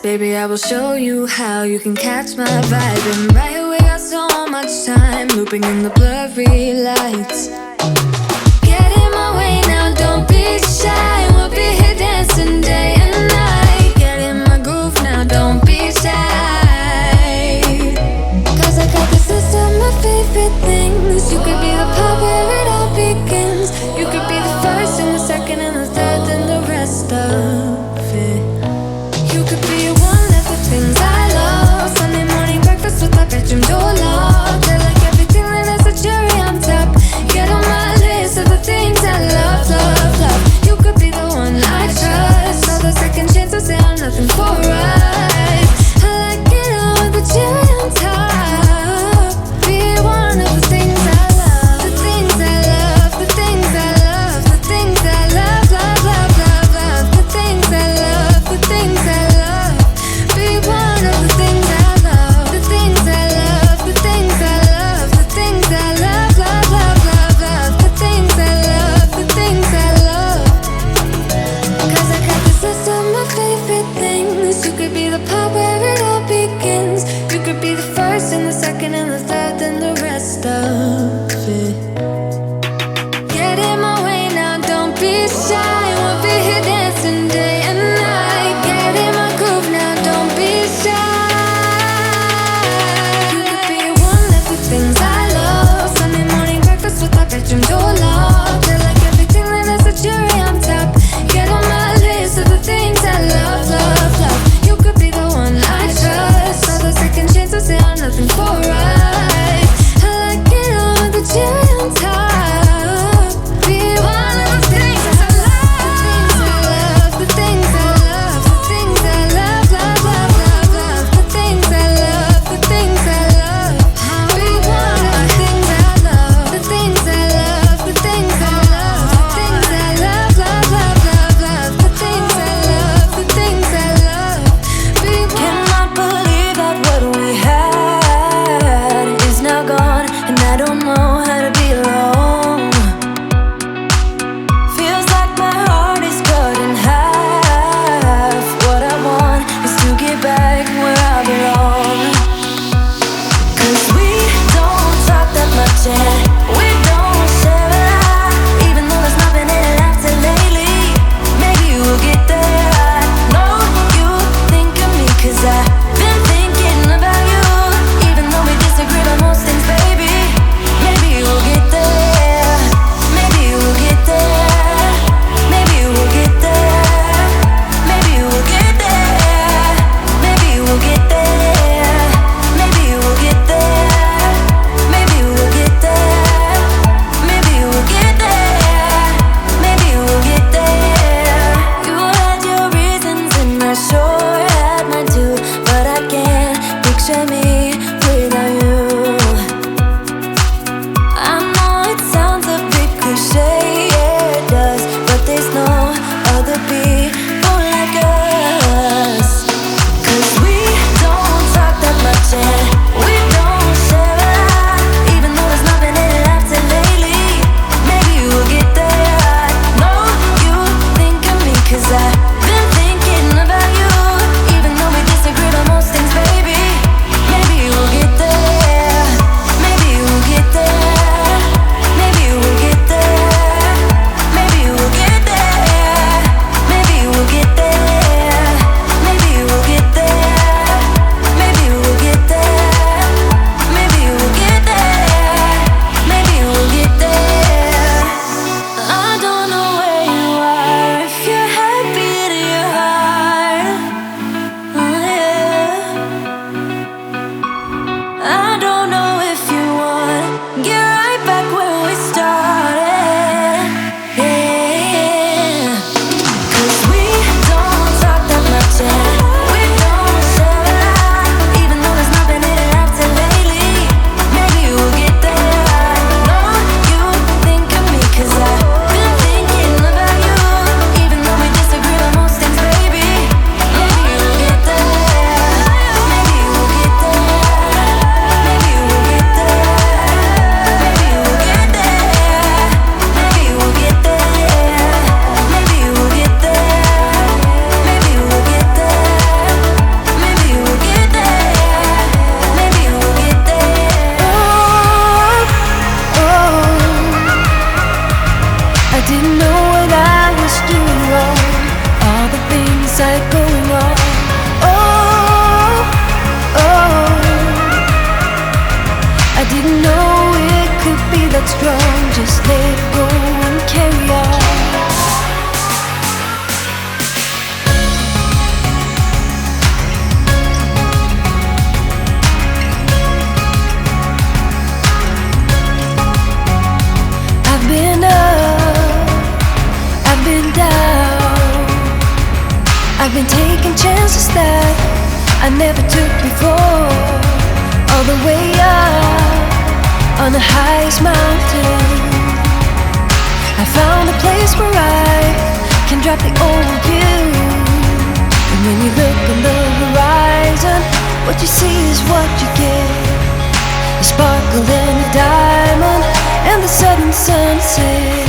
Baby, I will show you how you can catch my vibe. And right here we got so much time, looping in the blurry lights. Get in my way now, don't be shy. We'll be here dancing day and night. Get in my groove now, don't be shy. Cause I got this list of my favorite things. You could be the part where it all begins. You could be the first and the second and the third and the rest of it. You could be one of the things I love. Sunday morning breakfast with my bedroom door locked. I like everything that has a cherry on top. Get on know how to be alone. Feels like my heart is cut in half. What I want is to get back where I belong. 'Cause we don't talk that much and we don't share a lot. Even though there's not been any laughter lately, maybe we'll get there. I know you think of me 'cause I've been thinking about you. Even though we disagree on most things, baby, maybe we'll get there. Maybe we'll get there. Maybe we'll get there. Maybe we'll get there. Maybe we'll get there. Maybe we'll get there. Maybe we'll get there. Maybe we'll get there. Maybe we'll get there. You had your reasons and I sure had mine too, but I can't picture me without you. I know it sounds a bit cliche, yeah it does, but there's no other people like us. 'Cause we don't talk that much and we don't share a lot. Even though there's not been any laughter lately, maybe we'll get there. I know you think of me 'cause I've been thinking about you. Even though we disagree on most things, baby, maybe we'll get there. Maybe we'll get there. Maybe we'll get there. Maybe we'll get there. Maybe we'll get there. Maybe we'll get there. Maybe we'll get there. Maybe we'll get there. Maybe we'll get there. I don't know where you are, if you're happy to your heart. Oh, yeah. I don't know if you want to get right back where we started. Yeah. 'Cause we don't talk that much and we don't share a lot. Even though there's not been any laughter lately, maybe we'll get there. I know you think of me 'cause I've been thinking about you. Even though we disagree on most things, baby, maybe we'll get there. Maybe we'll get there. Maybe we'll get there. Maybe we'll get there. Maybe we'll get there. Maybe we'll get there. Maybe we'll get there. Maybe we'll get there. Maybe we'll get there. Oh, I didn't know what I was doing wrong. All the things I had going on. Oh, oh, I didn't know it could be that strong. Just let it go and carry on. I've been up, I've been down, I've been taking chances that I never took before. All the way up on the highest mountain, I found a place where I can drop the old view. And when you look on the horizon, what you see is what you get. A sparkle and a diamond and the sudden sunset.